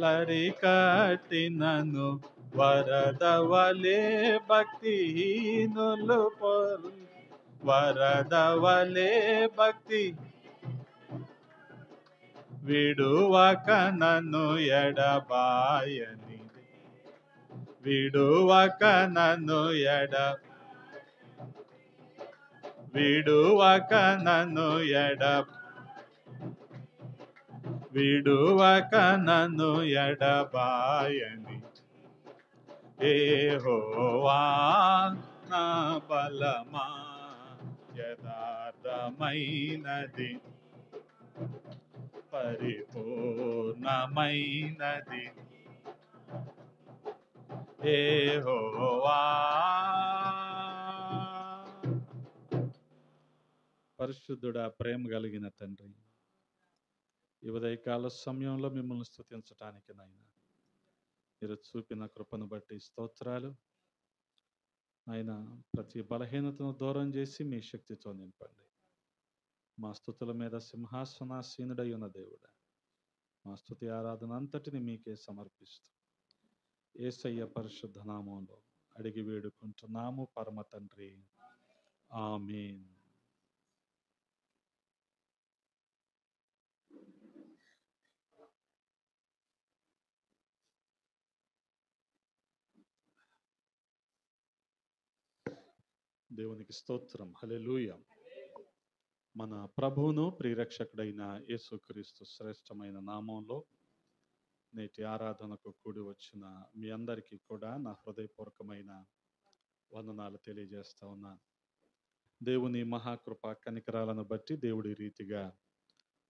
లరి కట్టినను వరదవలే భక్తిహీనులు వరదవలే భక్తి విడువక నన్ను ఎడబాయని విడువక నన్ను విడువక నన్ను విడువక నన్ను ఎడబాయని యెహోవా నా బలమా యథార్థమైనది పరిపూర్ణమైనది యెహోవా. పరిశుద్ధుడా, ప్రేమ కలిగిన తండ్రి, ఈ ఉదయకాల సమయంలో మిమ్మల్ని స్తుతించటానికి నాయన మీరు చూపిన కృపను బట్టి స్తోత్రాలు. ఆయన ప్రతి బలహీనతను దూరం చేసి మీ శక్తితో నింపండి. మా స్తుతుల మీద సింహాసనాసీనుడై ఉన్న దేవుడా, మా స్తుతి ఆరాధన అంతటిని మీకే సమర్పిస్తూ యేసయ్య పరిశుద్ధ నామంలో అడిగి వేడుకుంటున్నాము పరమ తండ్రి, ఆమేన్. దేవునికి స్తోత్రం. హల్లెలూయా. మన ప్రభువును ప్రియరక్షకుడైన యేసుక్రీస్తు శ్రేష్టమైన నామంలో నేటి ఆరాధనకు కూడి వచ్చిన మీ అందరికీ కూడా నా హృదయపూర్వకమైన వందనాలు తెలియజేస్తా ఉన్నాను. దేవుని మహాకృప కనికరాలను బట్టి దేవుడి రీతిగా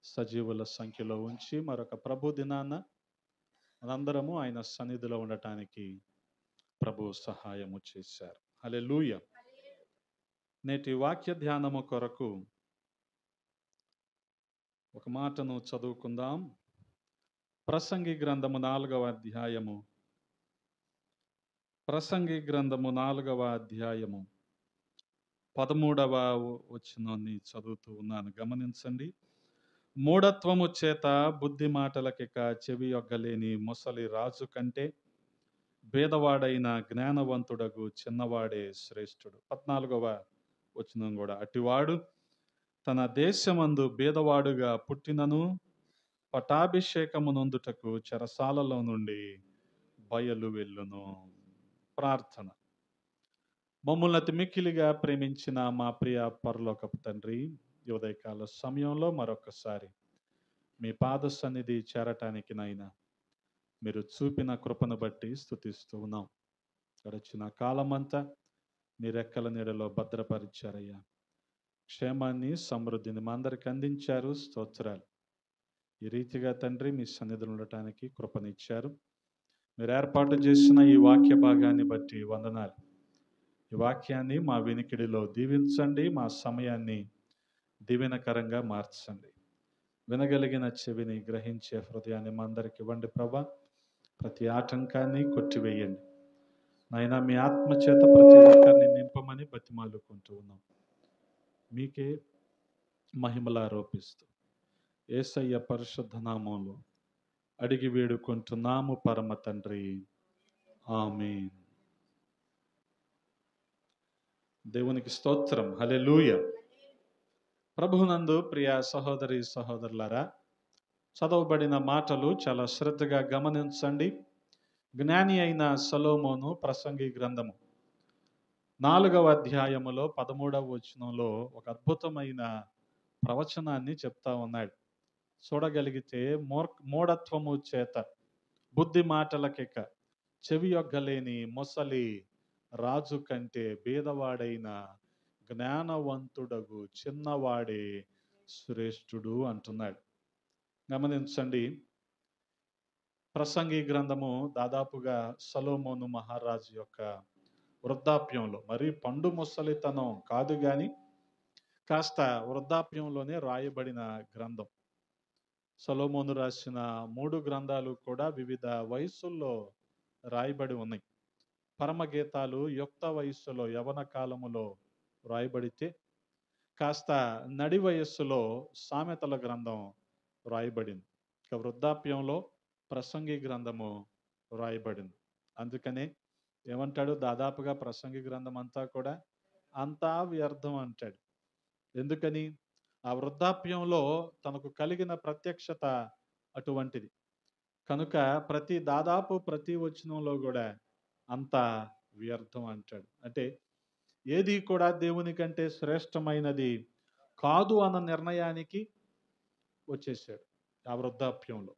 సజీవుల సంఖ్యలో ఉంచి మరొక ప్రభు దినాన మనందరము ఆయన సన్నిధిలో ఉండటానికి ప్రభు సహాయము చేశారు. హల్లెలూయా. నేటి వాక్య ధ్యానము కొరకు ఒక మాటను చదువుకుందాం. ప్రసంగి గ్రంథము 4వ అధ్యాయము. ప్రసంగి గ్రంథము 4వ అధ్యాయము 13వ వచనాన్ని చదువుతూ ఉన్నాను, గమనించండి. మూఢత్వము చేత బుద్ధి మాటలకిక చెవి యొగ్గలేని ముసలి రాజు కంటే భేదవాడైన జ్ఞానవంతుడగు చిన్నవాడే శ్రేష్ఠుడు. 14వ వచనం కూడా, అటివాడు తన దేశమందు భేదవాడుగా పుట్టినను పటాభిషేకము నొందుటకు చెరసాలలో నుండి బయలు వెళ్ళును. ప్రార్థన. మమ్మల్ని అతి మిక్కిలిగా ప్రేమించిన మా ప్రియ పరలోకపు తండ్రి, ఈ ఉదయకాల సమయంలో మరొకసారి మీ పాద సన్నిధి చేరటానికి నైనా మీరు చూపిన కృపను బట్టి స్తుతిస్తూ ఉన్నాం. గడిచిన కాలమంతా మీ రెక్కల నీడలో భద్రపరిచారయ్యా. క్షేమాన్ని సమృద్ధిని మా అందరికి అందించారు. స్తోత్రాలు. ఈ రీతిగా తండ్రి మీ సన్నిధిలో ఉండటానికి కృపనిచ్చారు. మీరు ఏర్పాటు చేసిన ఈ వాక్య భాగాన్ని బట్టి వందనాలు. ఈ వాక్యాన్ని మా వినికిడిలో దీవించండి. మా సమయాన్ని దీవెనకరంగా మార్చండి. వినగలిగిన చెవిని, గ్రహించే హృదయాన్ని మా అందరికి ఇవ్వండి ప్రభా. ప్రతి ఆటంకాన్ని కొట్టివేయండి నాయనా. మీ ఆత్మచేత ప్రతి ఒక్కరిని నింపమని బతిమాలుకుంటూ ఉన్నాం. మీకే మహిమలు ఆరోపిస్తూ యేసయ్య పరిశుద్ధ నామంలో అడిగి వేడుకుంటున్నాము పరమ తండ్రి, ఆమేన్. దేవునికి స్తోత్రం. హల్లెలూయా. ప్రభువునందు ప్రియ సహోదరి సహోదరులారా, చదవబడిన మాటలు చాలా శ్రద్ధగా గమనించండి. జ్ఞాని అయిన సొలొమోను ప్రసంగి గ్రంథము 4వ అధ్యాయములో 13వ వచనంలో ఒక అద్భుతమైన ప్రవచనాన్ని చెప్తా ఉన్నాడు. చూడగలిగితే మూఢత్వము చేత బుద్ధి మాటలకిక చెవి యొగ్గలేని ముసలి రాజు కంటే భేదవాడైన జ్ఞానవంతుడగు చిన్నవాడే శ్రేష్ఠుడు అంటున్నాడు. గమనించండి. ప్రసంగి గ్రంథము దాదాపుగా సొలొమోను మహారాజు యొక్క వృద్ధాప్యంలో, మరి పండు ముసలితనం కాదు కానీ కాస్త వృద్ధాప్యంలోనే రాయబడిన గ్రంథం. సొలొమోను రాసిన 3 గ్రంథాలు కూడా వివిధ వయసుల్లో రాయబడి ఉన్నాయి. పరమగీతాలు యుక్త వయస్సులో, యవన కాలములో రాయబడితే, కాస్త నడి వయస్సులో సామెతల గ్రంథం రాయబడింది. ఇక వృద్ధాప్యంలో ప్రసంగి గ్రంథము రాయబడింది. అందుకనే ఏమంటాడు, దాదాపుగా ప్రసంగి గ్రంథం అంతా కూడా అంతా వ్యర్థం అంటాడు. ఎందుకని? ఆ వృద్ధాప్యంలో తనకు కలిగిన ప్రత్యక్షత అటువంటిది. కనుక దాదాపు ప్రతి వచనంలో కూడా అంతా వ్యర్థం అంటాడు. అంటే ఏది కూడా దేవుని కంటే శ్రేష్టమైనది కాదు అన్న నిర్ణయానికి వచ్చేసాడు ఆ వృద్ధాప్యంలో.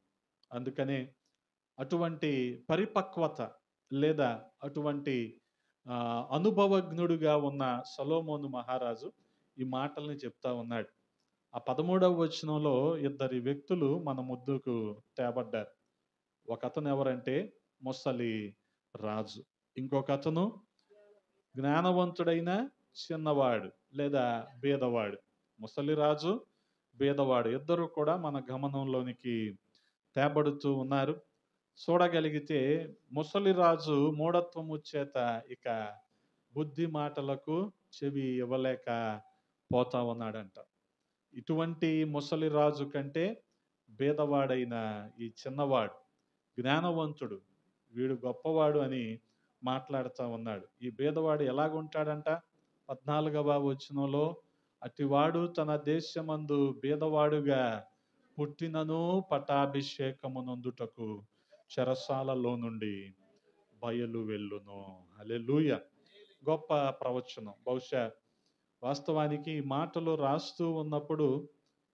అందుకనే అటువంటి పరిపక్వత లేదా అటువంటి అనుభవజ్ఞుడుగా ఉన్న సొలొమోను మహారాజు ఈ మాటల్ని చెప్తా ఉన్నాడు. ఆ 13వ వచనంలో ఇద్దరి వ్యక్తులు మన ముందుకు తేబడ్డారు. ఒకతను ఎవరంటే ముసలి రాజు, ఇంకొక అతను జ్ఞానవంతుడైన చిన్నవాడు లేదా బీదవాడు. ముసలి రాజు, బీదవాడు ఇద్దరు కూడా మన గమనంలోనికి తేబడుతూ ఉన్నారు. చూడగలిగితే ముసలి రాజు మూఢత్వము చేత ఇక బుద్ధి మాటలకు చెవి ఇవ్వలేక పోతా ఉన్నాడంట. ఇటువంటి ముసలి రాజు కంటే బీదవాడైన ఈ చిన్నవాడు జ్ఞానవంతుడు, వీడు గొప్పవాడు అని మాట్లాడుతూ ఉన్నాడు. ఈ బీదవాడు ఎలాగుంటాడంట? 14వ వచనంలో, అటివాడు తన దేశమందు బీదవాడుగా పుట్టినను పట్టాభిషేకమునందుటకు చెరసాలలో నుండి బయలు వెళ్ళును. హల్లెలూయా! గొప్ప ప్రవచనం. బహుశా వాస్తవానికి ఈ మాటలు రాస్తూ ఉన్నప్పుడు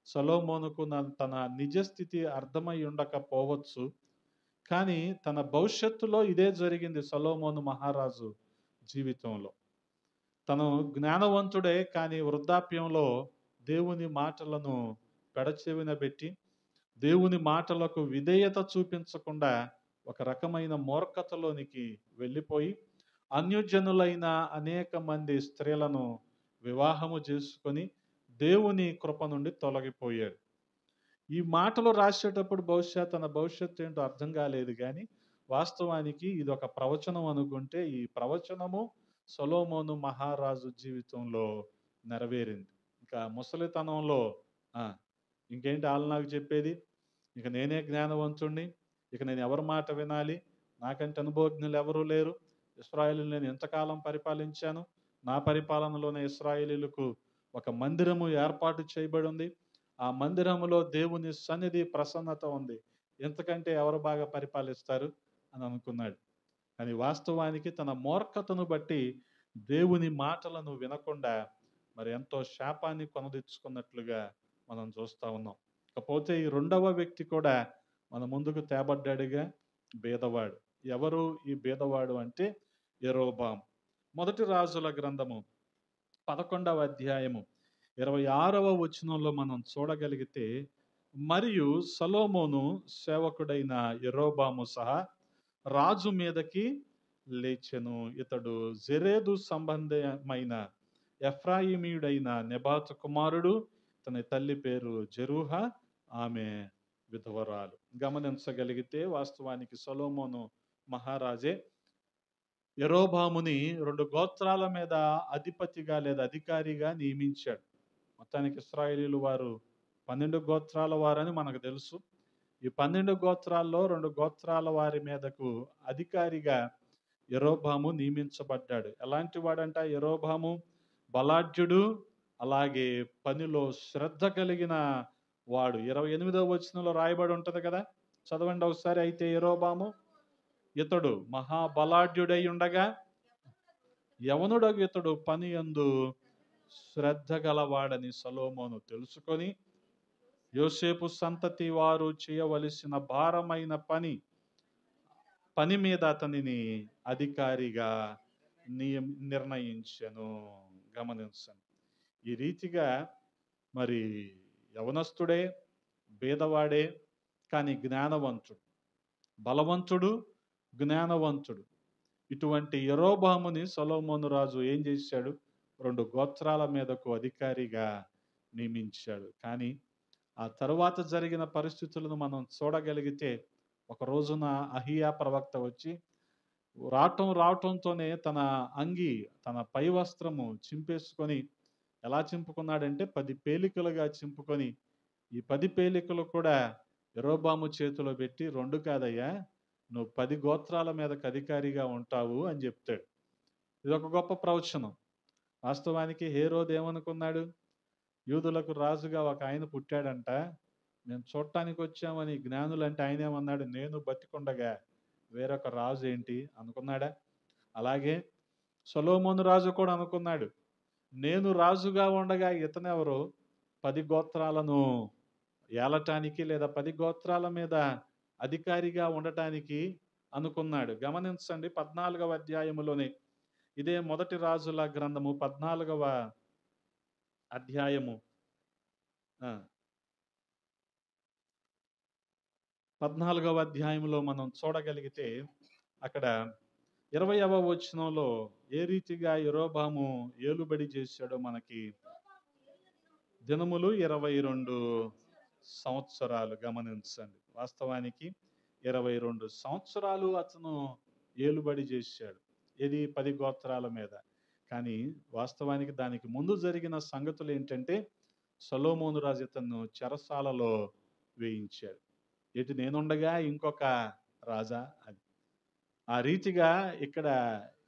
సొలొమోనుకు తన నిజస్థితి అర్థమై ఉండకపోవచ్చు. కానీ తన భవిష్యత్తులో ఇదే జరిగింది సొలొమోను మహారాజు జీవితంలో. తను జ్ఞానవంతుడే, కానీ వృద్ధాప్యంలో దేవుని మాటలను పెడచెవిన పెట్టి దేవుని మాటలకు విధేయత చూపించకుండా ఒక రకమైన మూర్ఖతలోనికి వెళ్ళిపోయి అన్యజనులైన అనేక మంది స్త్రీలను వివాహము చేసుకొని దేవుని కృప నుండి తొలగిపోయాడు. ఈ మాటలు రాసేటప్పుడు బహుశా తన భవిష్యత్తు ఏంటో అర్థం కాలేదు, కానీ వాస్తవానికి ఇది ఒక ప్రవచనం అనుకుంటే ఈ ప్రవచనము సొలొమోను మహారాజు జీవితంలో నెరవేరింది. ఇంకా ముసలితనంలో ఇంకేంటి వాళ్ళు నాకు చెప్పేది, ఇక నేనే జ్ఞానవంతుణ్ణి, ఇక నేను ఎవరి మాట వినాలి, నాకంటే అనుభవజ్ఞులు ఎవరూ లేరు, ఇశ్రాయేలును నేను ఎంతకాలం పరిపాలించాను, నా పరిపాలనలోనే ఇశ్రాయేలీలకు ఒక మందిరము ఏర్పాటు చేయబడి ఉంది, ఆ మందిరములో దేవుని సన్నిధి ప్రసన్నత ఉంది, ఎంతకంటే ఎవరు బాగా పరిపాలిస్తారు అని అనుకున్నాడు. కానీ వాస్తవానికి తన మూర్ఖతను బట్టి దేవుని మాటలను వినకుండా మరి ఎంతో శాపాన్ని కొనదెచ్చుకున్నట్లుగా మనం చూస్తా ఉన్నాం. ఇకపోతే ఈ రెండవ వ్యక్తి కూడా మన ముందుకు తేబడ్డాడుగా, బీదవాడు. ఎవరు ఈ బీదవాడు అంటే యెరోబాము. మొదటి రాజుల గ్రంథము 11వ అధ్యాయము 26వ వచనంలో మనం చూడగలిగితే, మరియు సొలొమోను సేవకుడైన యెరోబాము సహా రాజు మీదకి లేచెను. ఇతడు జెరేదు సంబంధమైన ఎఫ్రాయిమీయుడైన నెబాతు కుమారుడు. తన తల్లి పేరు జెరూహ, ఆమె విధవరాలు. గమనించగలిగితే వాస్తవానికి సొలొమోను మహారాజే యెరోబాముని 2 గోత్రాల మీద అధిపతిగా లేదా అధికారిగా నియమించాడు. మొత్తానికి ఇశ్రాయేలీలు వారు 12 గోత్రాల వారని మనకు తెలుసు. ఈ 12 గోత్రాల్లో 2 గోత్రాల వారి మీదకు అధికారిగా యెరోబాము నియమించబడ్డాడు. ఎలాంటి వాడంట యెరోబాము? బలాఢ్యుడు, అలాగే పనిలో శ్రద్ధ కలిగిన వాడు. 28వ వచనంలో రాయబడి ఉంటది కదా, చదవండి ఒకసారి. అయితే యెరోబాము ఇతడు మహాబలాఢ్యుడై ఉండగా యవనుడగు ఇతడు పని యందు శ్రద్ధ గలవాడని సొలొమోను తెలుసుకొని యోసేపు సంతతి వారు చేయవలసిన భారమైన పని మీద అతనిని అధికారిగా నిర్ణయించెను. గమనించండి. ఈ రీతిగా మరి యవనస్తుడే, బీదవాడే, కానీ జ్ఞానవంతుడు, బలవంతుడు, జ్ఞానవంతుడు. ఇటువంటి యెరోబాముని సొలొమోను రాజు ఏం చేశాడు? 2 గోత్రాల మీదకు అధికారిగా నియమించాడు. కానీ ఆ తరువాత జరిగిన పరిస్థితులను మనం చూడగలిగితే, ఒక రోజున అహియా ప్రవక్త వచ్చి రావటంతోనే తన అంగి, తన పై వస్త్రము చింపేసుకొని, ఎలా చింపుకున్నాడంటే 10 పేలికలుగా చింపుకొని, ఈ 10 పేలికలు కూడా యరొబాము చేతిలో పెట్టి 2 కాదయ్యా, నువ్వు 10 గోత్రాల మీదకి అధికారిగా ఉంటావు అని చెప్తాడు. ఇదొక గొప్ప ప్రవచనం. వాస్తవానికి హేరోదు ఏమనుకున్నాడు? యూదులకు రాజుగా ఒక ఆయన పుట్టాడంట. మేము చూడటానికి వచ్చామని జ్ఞానులంటే ఆయనేమన్నాడు? నేను బతికుండగా వేరొక రాజు ఏంటి అనుకున్నాడా? అలాగే సొలొమోను రాజు కూడా అనుకున్నాడు. నేను రాజుగా ఉండగా ఇతనెవరు 10 గోత్రాలను ఏలటానికి లేదా 10 గోత్రాల మీద అధికారిగా ఉండటానికి అనుకున్నాడు. గమనించండి 14వ అధ్యాయములోనే ఇదే మొదటి రాజుల గ్రంథము 14వ అధ్యాయము 14వ అధ్యాయంలో మనం చూడగలిగితే అక్కడ 20వ వచనంలో ఏ రీతిగా యరొబాము ఏలుబడి చేశాడో మనకి దినములు 22 సంవత్సరాలు గమనించండి. వాస్తవానికి 22 సంవత్సరాలు అతను ఏలుబడి చేశాడు. ఇది 10 గోత్రాల మీద. కానీ వాస్తవానికి దానికి ముందు జరిగిన సంగతులు ఏంటంటే సొలొమోను రాజు ఇతను చెరసాలలో వేయించాడు. ఎటు నేనుండగా ఇంకొక రాజా అని. ఆ రీతిగా ఇక్కడ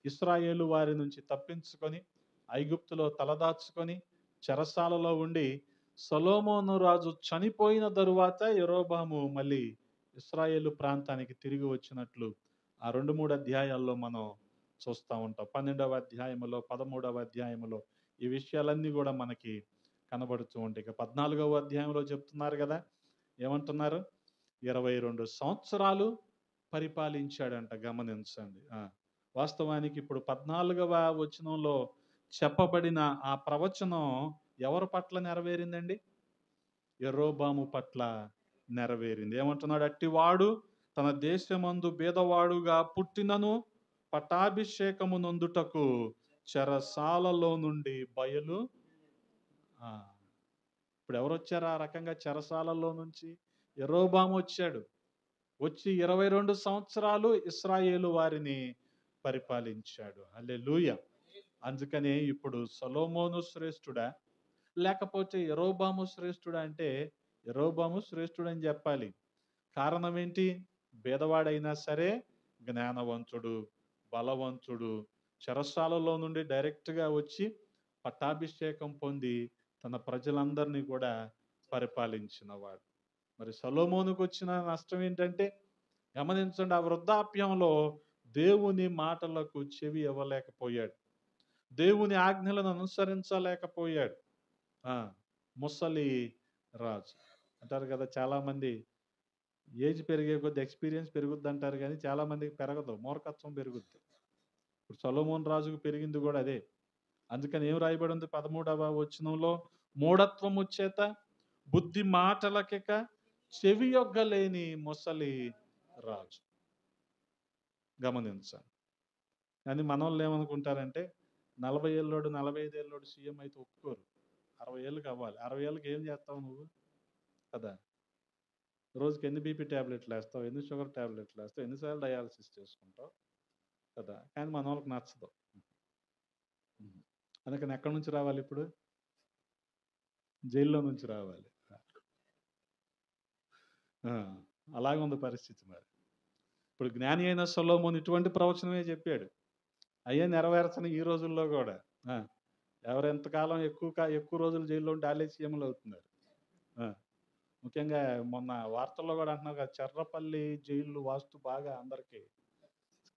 ఇశ్రాయేలు వారి నుంచి తప్పించుకొని ఐగుప్తులో తలదాచుకొని చెరసాలలో ఉండి సొలొమోను రాజు చనిపోయిన తరువాత యరొబాము మళ్ళీ ఇశ్రాయేలు ప్రాంతానికి తిరిగి వచ్చినట్లు ఆ 2-3 అధ్యాయాల్లో మనం చూస్తూ ఉంటాం. 12వ అధ్యాయములో 13వ అధ్యాయములో ఈ విషయాలన్నీ కూడా మనకి కనబడుతూ ఉంటాయి. ఇక 14వ అధ్యాయంలో చెప్తున్నారు కదా, ఏమంటున్నారు? 22 సంవత్సరాలు పరిపాలించాడంట. గమనించండి. వాస్తవానికి ఇప్పుడు 14వ వచనంలో చెప్పబడిన ఆ ప్రవచనం ఎవరి పట్ల నెరవేరిందండి? యరొబాము పట్ల నెరవేరింది. ఏమంటున్నాడు? అట్టివాడు తన దేశమందు బీదవాడుగా పుట్టినను పట్టాభిషేకము నొందుటకు చెరసాలలో నుండి బయలు. ఇప్పుడు ఎవరు వచ్చారు ఆ రకంగా చెరసాలలో నుంచి? యరొబాము వచ్చాడు. వచ్చి 22 సంవత్సరాలు ఇశ్రాయేలు వారిని పరిపాలించాడు. హల్లెలూయా. అందుకనే ఇప్పుడు సొలొమోను శ్రేష్ఠుడా లేకపోతే యరొబాము శ్రేష్ఠుడా అంటే యరొబాము శ్రేష్ఠుడని చెప్పాలి. కారణం ఏంటి? బీదవాడైనా సరే జ్ఞానవంతుడు, బలవంతుడు, చెరసాలలో నుండి డైరెక్ట్గా వచ్చి పట్టాభిషేకం పొంది తన ప్రజలందరినీ కూడా పరిపాలించినవాడు. మరి సొలొమోనుకు వచ్చిన నష్టం ఏంటంటే గమనించండి, ఆ వృద్ధాప్యంలో దేవుని మాటలకు చెవి ఇవ్వలేకపోయాడు. దేవుని ఆజ్ఞలను అనుసరించలేకపోయాడు. ముసలి రాజు అంటారు కదా, చాలా మంది ఏజ్ పెరిగే కొద్ది ఎక్స్పీరియన్స్ పెరుగుద్ది అంటారు, కానీ చాలా మందికి పెరగదు, మూర్ఖత్వం పెరుగుద్ది. ఇప్పుడు సొలొమోను రాజుకు పెరిగింది కూడా అదే. అందుకని ఏం రాయబడి ఉంది 13వ వచనంలో? మూఢత్వము చేత బుద్ధి మాటలకిక చెవి యొగ్గలేని ముసలి రాజు. గమనించాలి. కానీ మనోళ్ళు ఏమనుకుంటారంటే 40 ఏళ్ళోడు 45 ఏళ్ళోడు సీఎం అయితే ఒప్పుకోరు. 60 ఏళ్ళకి అవ్వాలి. 60 ఏళ్ళకి ఏం చేస్తావు నువ్వు కదా? రోజుకి ఎన్ని బీపీ ట్యాబ్లెట్లు వేస్తావు, ఎన్ని షుగర్ ట్యాబ్లెట్లు వేస్తావు, ఎన్నిసార్లు డయాలసిస్ చేసుకుంటావు కదా? కానీ మన వాళ్ళకి నచ్చదు. అందుకని ఎక్కడి నుంచి రావాలి? ఇప్పుడు జైల్లో నుంచి రావాలి. అలాగే ఉంది పరిస్థితి. మరి ఇప్పుడు జ్ఞాని అయిన సొలొమోను ఇటువంటి ప్రవచనమే చెప్పాడు. అయ్యే నెరవేర్చని ఈ రోజుల్లో కూడా ఎవరెంతకాలం ఎక్కువ రోజులు జైల్లో ఉండి వాళ్ళే సీఎంలు అవుతున్నారు. ముఖ్యంగా మొన్న వార్తల్లో కూడా అంటున్నారు కదా, చర్రపల్లి జైలు వాస్తు బాగా అందరికీ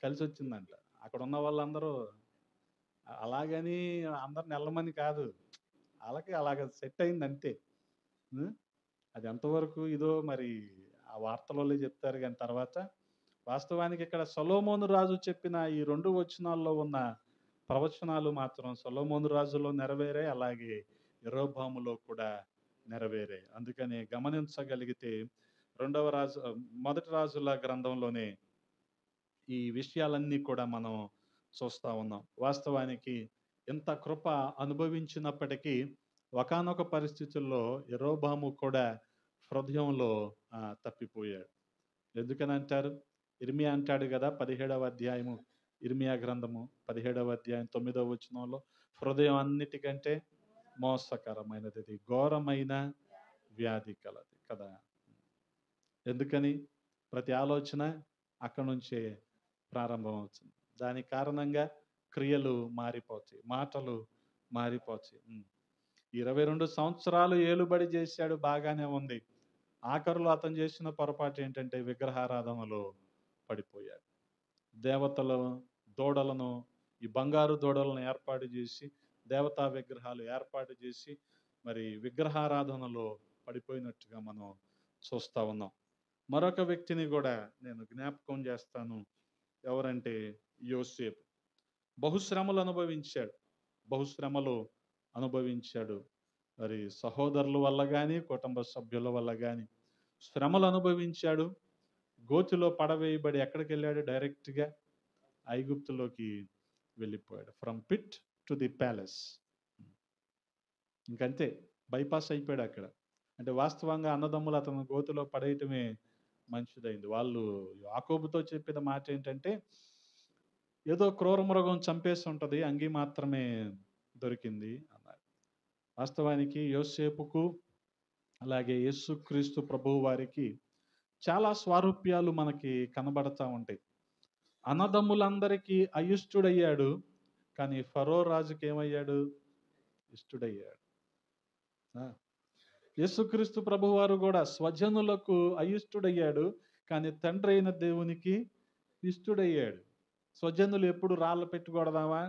కలిసి వచ్చిందంట. అక్కడ ఉన్న వాళ్ళందరూ అలాగని అందరిని వెళ్ళమని కాదు, వాళ్ళకి అలాగ సెట్ అయింది అంతే. అది ఎంతవరకు ఇదో మరి ఆ వార్తలలో చెప్తారు. కానీ తర్వాత వాస్తవానికి ఇక్కడ సొలొమోను రాజు చెప్పిన ఈ 2 వచనాల్లో ఉన్న ప్రవచనాలు మాత్రం సొలొమోను రాజులో నెరవేరాయి, అలాగే యరొబాములో కూడా నెరవేరాయి. అందుకని గమనించగలిగితే మొదటి రాజుల గ్రంథంలోనే ఈ విషయాలన్నీ కూడా మనం చూస్తూ ఉన్నాం. వాస్తవానికి ఇంత కృప అనుభవించినప్పటికీ ఒకానొక పరిస్థితుల్లో యరొబాము కూడా హృదయంలో తప్పిపోయాడు. ఎందుకని అంటారు? ఇర్మియా అంటాడు కదా, 17వ అధ్యాయము ఇర్మియా గ్రంథము 17వ అధ్యాయం 9వ వచనంలో, హృదయం అన్నిటికంటే మోసకరమైనది, ఘోరమైన వ్యాధి కలది కదా. ఎందుకని? ప్రతి ఆలోచన అక్కడి నుంచే ప్రారంభం అవుతుంది. దానికి కారణంగా క్రియలు మారిపోతాయి. మాటలు మారిపోతాయి. 22 సంవత్సరాలు ఏలుబడి చేశాడు, బాగానే ఉంది. ఆఖరిలో అతను చేసిన పొరపాటు ఏంటంటే విగ్రహారాధనలో పడిపోయాడు. దేవతలు దూడలను, ఈ బంగారు దూడలను ఏర్పాటు చేసి, దేవతా విగ్రహాలు ఏర్పాటు చేసి, మరి విగ్రహారాధనలో పడిపోయినట్టుగా మనం చూస్తా ఉన్నాం. మరొక వ్యక్తిని కూడా నేను జ్ఞాపకం చేస్తాను. ఎవరంటే యోసేపు. బహుశ్రమలు అనుభవించాడు. బహుశ్రమలు అనుభవించాడు. మరి సహోదరుల వల్ల కానీ, కుటుంబ సభ్యుల వల్ల కానీ శ్రమలు అనుభవించాడు. గోతిలో పడవేయబడి ఎక్కడికి వెళ్ళాడు? డైరెక్ట్గా ఐగుప్తులోకి వెళ్ళిపోయాడు. From pit to the palace. ఇంకంతే, బైపాస్ అయిపోయాడు అక్కడ. అంటే వాస్తవంగా అన్నదమ్ములు అతను గోతిలో పడేయటమే మంచిదైంది. వాళ్ళు యాకోబుతో చెప్పిన మాట ఏంటంటే, ఏదో క్రూర మృగం చంపేసి ఉంటుంది, అంగి మాత్రమే దొరికింది అన్నారు. వాస్తవానికి యోసేపుకు అలాగే యేసుక్రీస్తు ప్రభువు వారికి చాలా స్వారూప్యాలు మనకి కనబడతా ఉంటాయి. అన్నదమ్ములందరికీ అయిష్టుడయ్యాడు, కానీ ఫరో రాజుకి ఏమయ్యాడు? ఇష్టుడయ్యాడు. యేసుక్రీస్తు ప్రభువారు కూడా స్వజనులకు అయిష్టుడయ్యాడు, కానీ తండ్రి అయిన దేవునికి ఇష్టుడయ్యాడు. స్వజనులు ఎప్పుడు రాళ్ళు పెట్టి కొడదామా,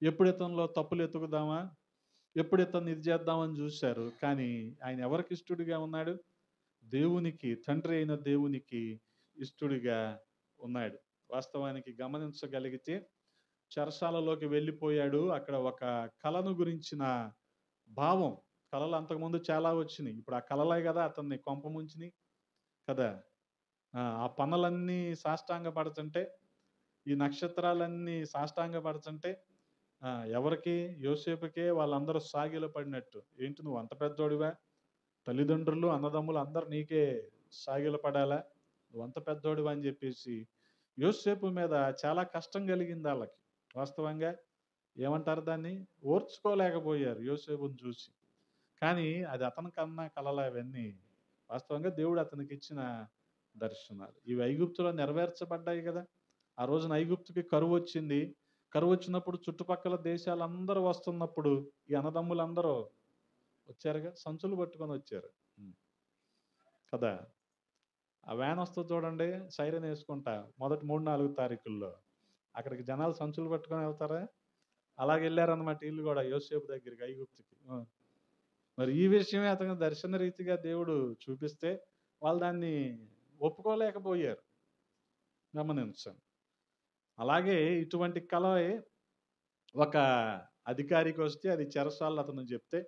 ఎప్పుడు ఇతనిలో తప్పులు ఎతుకుదామా, ఎప్పుడు ఇతన్ని ఇది చేద్దామని చూశారు. కానీ ఆయన ఎవరికి ఇష్టుడిగా ఉన్నాడు? దేవునికి, తండ్రి అయిన దేవునికి ఇష్టుడిగా ఉన్నాడు. వాస్తవానికి గమనించగలిగితే చెరసాలలోకి వెళ్ళిపోయాడు. అక్కడ ఒక కళను గురించిన భావం, కళలు అంతకుముందు చాలా వచ్చినాయి. ఇప్పుడు ఆ కళలే కదా అతన్ని కొంప ముంచినాయి కదా. ఆ పనులన్నీ సాష్టాంగ పడుతుంటే, ఈ నక్షత్రాలన్నీ సాష్టాంగ పడుతుంటే ఎవరికి? యోసేపుకే వాళ్ళందరూ సాగిల పడినట్టు. ఏంటి నువ్వు అంత పెద్దోడివా? తల్లిదండ్రులు, అన్నదమ్ములు అందరు నీకే సాగిల పడాలా? నువ్వు అంత పెద్దోడివా అని చెప్పేసి యోసేపు మీద చాలా కష్టం కలిగింది వాళ్ళకి. వాస్తవంగా ఏమంటారు దాన్ని? ఓర్చుకోలేకపోయారు యోసేపుని చూసి. కానీ అది అతని కన్నా కలలు అవన్నీ వాస్తవంగా దేవుడు అతనికి ఇచ్చిన దర్శనాలు. ఇవి ఐగుప్తులో నెరవేర్చబడ్డాయి కదా. ఆ రోజున ఐగుప్తుకి కరువు వచ్చింది. కరువు వచ్చినప్పుడు చుట్టుపక్కల దేశాలందరూ వస్తున్నప్పుడు ఈ అన్నదమ్ములందరూ వచ్చారుగా, సంచులు పట్టుకొని వచ్చారు కదా. ఆ వ్యాన్ వస్తుంది చూడండి, సైరన్ వేసుకుంటా, మొదటి 3-4 తారీఖుల్లో అక్కడికి జనాలు సంచులు పట్టుకొని వెళ్తారా? అలాగే వెళ్ళారన్నమాట వీళ్ళు కూడా యోసేపు దగ్గరికి, ఐగుప్తుకి. మరి ఈ విషయమే అతను దర్శన రీతిగా దేవుడు చూపిస్తే వాళ్ళు దాన్ని ఒప్పుకోలేకపోయారు. గమనించండి. అలాగే ఇటువంటి కళ ఒక అధికారికి వస్తే అది చెరసాల్లో అతను చెప్తే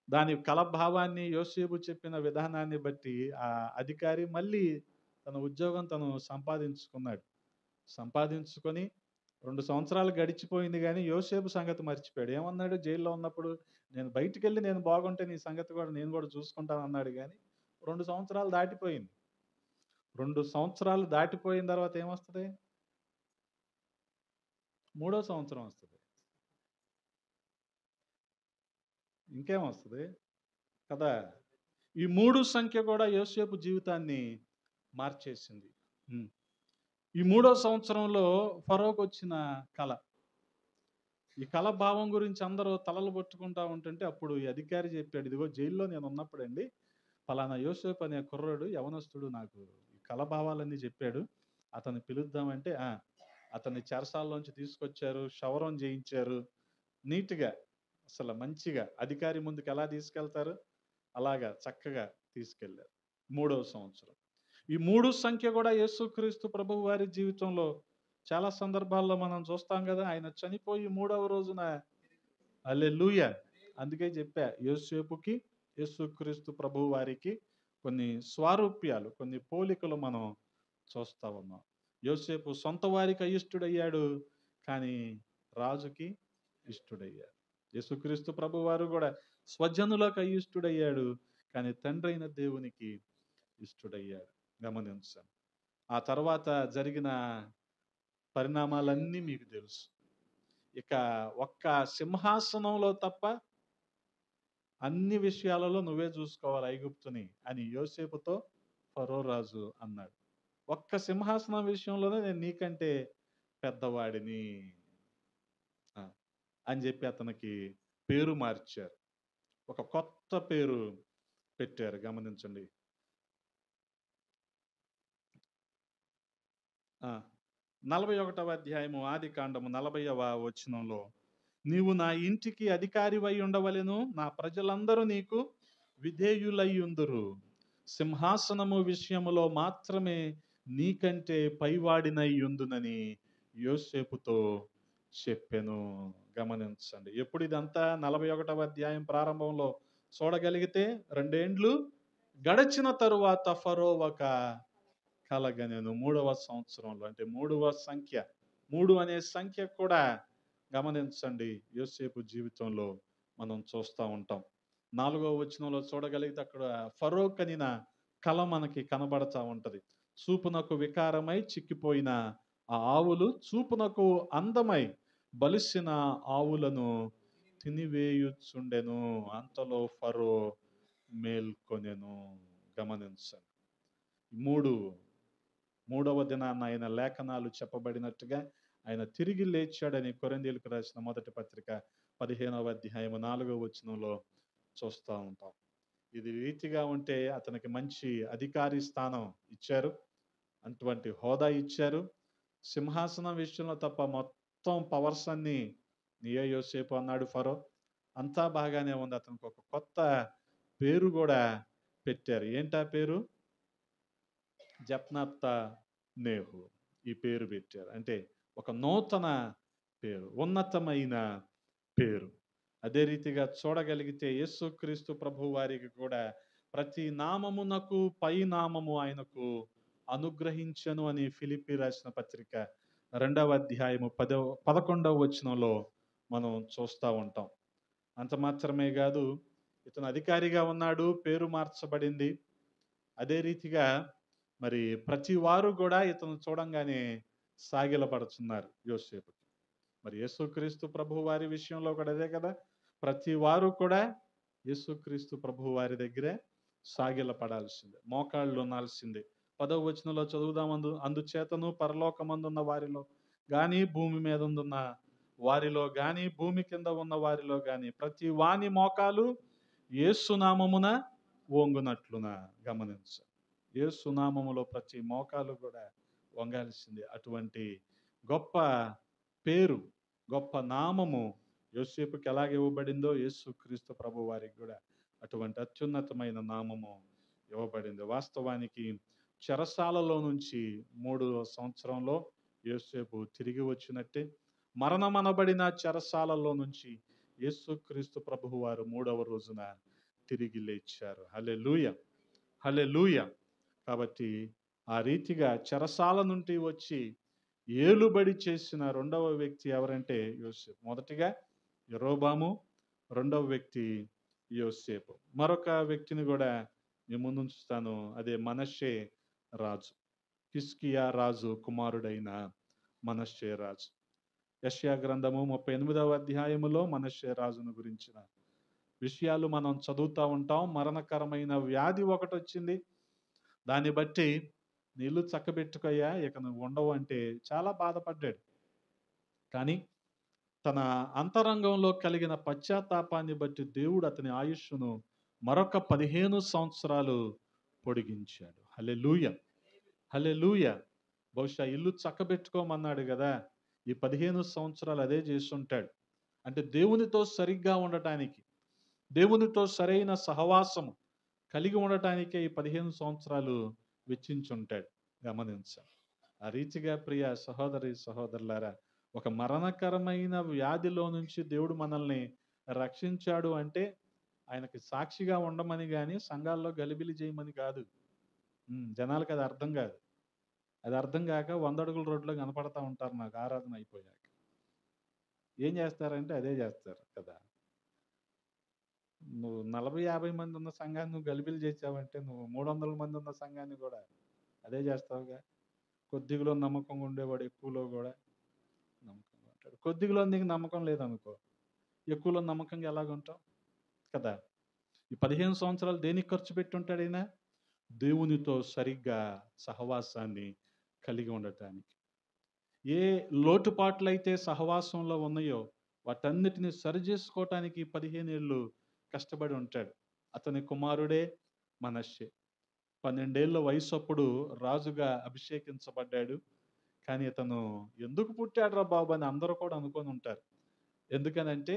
దాని కళభావాన్ని యోసేపు చెప్పిన విధానాన్ని బట్టి ఆ అధికారి మళ్ళీ తన ఉద్యోగం తను సంపాదించుకున్నాడు. సంపాదించుకొని 2 సంవత్సరాలు గడిచిపోయింది, కానీ యోసేపు సంగతి మర్చిపోయాడు. ఏమన్నాడు జైల్లో ఉన్నప్పుడు? నేను బయటికి వెళ్ళి నేను బాగుంటే నీ సంగతి కూడా నేను కూడా చూసుకుంటాను అన్నాడు. కానీ 2 సంవత్సరాలు దాటిపోయింది. 2 సంవత్సరాలు దాటిపోయిన తర్వాత ఏమొస్తుంది? 3వ సంవత్సరం వస్తుంది. ఇంకేమొస్తుంది కదా. ఈ 3 సంఖ్య కూడా యోసేపు జీవితాన్ని మార్చేసింది. ఈ 3వ సంవత్సరంలో ఫరోకు వచ్చిన కళ, ఈ కళ భావం గురించి అందరూ తలలు పట్టుకుంటా ఉంటుంటే అప్పుడు ఈ అధికారి చెప్పాడు, ఇదిగో జైల్లో నేను ఉన్నప్పుడండి ఫలానా యోసేపు అనే కుర్రాడు యవనస్తుడు నాకు ఈ కళ భావాలన్నీ చెప్పాడు, అతన్ని పిలుద్దామంటే అతన్ని చెరసాల్లోంచి తీసుకొచ్చారు, క్షవరం చేయించారు నీట్గా. అసలు మంచిగా అధికారి ముందుకు ఎలా తీసుకెళ్తారు అలాగా చక్కగా తీసుకెళ్లారు. 3వ సంవత్సరం. ఈ 3 సంఖ్య కూడా యేసుక్రీస్తు ప్రభువు వారి జీవితంలో చాలా సందర్భాల్లో మనం చూస్తాం కదా. ఆయన చనిపోయి 3వ రోజున హల్లెలూయా. అందుకే చెప్పా, యోసేపుకి యేసుక్రీస్తు ప్రభువు వారికి కొన్ని స్వారూప్యాలు, కొన్ని పోలికలు మనం చూస్తా ఉన్నాం. యోసేపు సొంత వారికి అయిష్టుడయ్యాడు, కానీ రాజుకి ఇష్టుడయ్యాడు. యేసుక్రీస్తు ప్రభు వారు కూడా స్వజనులకు అయిష్టుడయ్యాడు, కానీ తండ్రి అయిన దేవునికి ఇష్టుడయ్యాడు. గమనించండి. ఆ తర్వాత జరిగిన పరిణామాలన్నీ మీకు తెలుసు. ఇక ఒక్క సింహాసనంలో తప్ప అన్ని విషయాలలో నువ్వే చూసుకోవాలి ఐగుప్తుని అని యోసేపుతో ఫరో రాజు అన్నాడు. ఒక్క సింహాసనం విషయంలోనే నేను నీకంటే పెద్దవాడిని ఆ, అని చెప్పి అతనికి పేరు మార్చారు. ఒక కొత్త పేరు పెట్టారు. గమనించండి. ఆ, 41వ అధ్యాయము ఆది కాండము 40వ వచనంలో, నీవు నా ఇంటికి అధికారివై ఉండవలెను, నా ప్రజలందరూ నీకు విధేయులై ఉందురు, సింహాసనము విషయములో మాత్రమే నీకంటే పైవాడినై ఉందునని యోసేపుతో చెప్పెను. గమనించండి. ఎప్పుడు ఇదంతా 41వ అధ్యాయం ప్రారంభంలో చూడగలిగితే 2 ఏండ్లు గడచిన తరువాత ఫరో ఒక కలగనెను. 3వ సంవత్సరంలో, అంటే 3వ సంఖ్య, 3 అనే సంఖ్య కూడా గమనించండి యోసేపు జీవితంలో మనం చూస్తూ ఉంటాం. 4వ వచనంలో చూడగలిగితే అక్కడ ఫరో కనిన కల మనకి కనబడతా ఉంటది. చూపునకు వికారమై చిక్కిపోయిన ఆ ఆవులు చూపునకు అందమై బలిసిన ఆవులను తినివేయుచుండెను, అంతలో ఫరో మేల్కొనెను. గమనించండి. మూడవ దినాన్న ఆయన లేఖనాలు చెప్పబడినట్టుగా ఆయన తిరిగి లేచాడని కొరింథీయులకు రాసిన మొదటి పత్రిక 15వ అధ్యాయము 4వ వచనంలో చూస్తూ ఉంటాం. ఇది రీతిగా ఉంటే అతనికి మంచి అధికారి స్థానం ఇచ్చారు, అటువంటి హోదా ఇచ్చారు. సింహాసనం విషయంలో తప్ప మొత్తం పవర్స్ అన్ని నీయే యోసేపు అన్నాడు ఫరో. అంతా బాగానే ఉంది. అతనికి ఒక కొత్త పేరు కూడా పెట్టారు. ఏంటా పేరు? జప్నాప్తా నేహు ఈ పేరు పెట్టారు. అంటే ఒక నూతన పేరు, ఉన్నతమైన పేరు. అదే రీతిగా చూడగలిగితే యేసుక్రీస్తు ప్రభు వారికి కూడా ప్రతి నామమునకు పై నామము ఆయనకు అనుగ్రహించను అని ఫిలిప్పి రాసిన పత్రిక 2వ అధ్యాయము 11వ వచనంలో మనం చూస్తూ ఉంటాం. అంత మాత్రమే కాదు, ఇతను అధికారిగా ఉన్నాడు, పేరు మార్చబడింది. అదే రీతిగా మరి ప్రతి వారు కూడా ఇతను చూడంగానే సాగిలపడుతున్నారు యోసేపుకి. మరి యేసుక్రీస్తు ప్రభు వారి విషయంలో కూడా అదే కదా, ప్రతి వారు కూడా యేసుక్రీస్తు ప్రభు వారి దగ్గరే సాగిలపడాల్సిందే, మోకాళ్ళు ఉనాల్సిందే. 10వ వచనంలో చదువుదాం. అందుచేతను పరలోకమందున్న వారిలో గాని, భూమి మీద ఉన్న వారిలో గాని, భూమి కింద ఉన్న వారిలో గాని ప్రతి వాని మోకాలు యేసు నామమున వంగునట్లున. గమనించండి. యేసు నామములో ప్రతి మోకాలు కూడా వంగాల్సిందే. అటువంటి గొప్ప పేరు, గొప్ప నామము యోసేపుకి ఎలాగ ఇవ్వబడిందో యేసుక్రీస్తు ప్రభు వారికి కూడా అటువంటి అత్యున్నతమైన నామము ఇవ్వబడింది. వాస్తవానికి చెరసాలలో నుంచి 3వ సంవత్సరంలో యోసేపు తిరిగి వచ్చినట్టే, మరణమనబడిన చెరసాలలో నుంచి యేసుక్రీస్తు ప్రభువు వారు 3వ రోజున తిరిగి లేచారు. హల్లెలూయా, హల్లెలూయా. కాబట్టి ఆ రీతిగా చెరసాల నుండి వచ్చి ఏలుబడి చేసిన 2వ వ్యక్తి ఎవరంటే యోసేపు. మొదటిగా యరొబాము, 2వ వ్యక్తి యోసేపు. మరొక వ్యక్తిని కూడా మీ ముందు ఉంచుతాను. అదే మనష్షే రాజు, హిజ్కియా రాజు కుమారుడైన మనష్షే రాజు. యెషయా గ్రంథము 38వ అధ్యాయములో మనష్షే రాజును గురించిన విషయాలు మనం చదువుతూ ఉంటాం. మరణకరమైన వ్యాధి ఒకటి వచ్చింది. దాన్ని బట్టి నీళ్లు చక్కబెట్టుకయ్యా, ఇక నువ్వు ఉండవు అంటే చాలా బాధపడ్డాడు. కానీ తన అంతరంగంలో కలిగిన పశ్చాత్తాపాన్ని బట్టి దేవుడు అతని ఆయుష్ను మరొక 15 సంవత్సరాలు పొడిగించాడు. హల్లెలూయా, హల్లెలూయా. బహుశా ఇల్లు చక్కబెట్టుకోమన్నాడు కదా, ఈ 15 సంవత్సరాలు అదే చేస్తుంటాడు. అంటే దేవునితో సరిగ్గా ఉండటానికి, దేవునితో సరైన సహవాసము కలిగి ఉండటానికే ఈ 15 సంవత్సరాలు వెచ్చించుంటాడు. గమనించాలి. ఆ రీతిగా ప్రియ సహోదరి సహోదరులారా, ఒక మరణకరమైన వ్యాధిలో నుంచి దేవుడు మనల్ని రక్షించాడు అంటే ఆయనకి సాక్షిగా ఉండమని కానీ, సంఘాల్లో గలిబిలి చేయమని కాదు. జనాలకు అది అర్థం కాదు. అది అర్థం కాక 100 అడుగుల రోడ్లో కనపడతా ఉంటారు నాకు ఆరాధన అయిపోయాక. ఏం చేస్తారంటే అదే చేస్తారు కదా. నువ్వు 40-50 మంది ఉన్న సంఘాన్ని నువ్వు గలిబిలి చేసావంటే, నువ్వు 300 మంది ఉన్న సంఘాన్ని కూడా అదే చేస్తావుగా. కొద్దిగలో నమ్మకంగా ఉండేవాడు ఎక్కువలో కూడా నమ్మకంగా ఉంటాడు. కొద్దిగలో నీకు నమ్మకం లేదనుకో, ఎక్కువలో నమ్మకంగా ఎలాగుంటావు కదా. ఈ 15 సంవత్సరాలు దేనికి ఖర్చు పెట్టి ఉంటాడు ఈయన? దేవునితో సరిగ్గా సహవాసాన్ని కలిగి ఉండటానికి. ఏ లోటుపాట్లయితే సహవాసంలో ఉన్నాయో వాటన్నిటిని సరిచేసుకోవటానికి 15 ఏళ్ళు కష్టపడి ఉంటాడు. అతని కుమారుడే మనష్షే. 12 ఏళ్ల వయసప్పుడు రాజుగా అభిషేకించబడ్డాడు. కానీ ఇతను ఎందుకు పుట్టాడురా బాబు అని అందరూ కూడా అనుకొని ఉంటారు. ఎందుకనంటే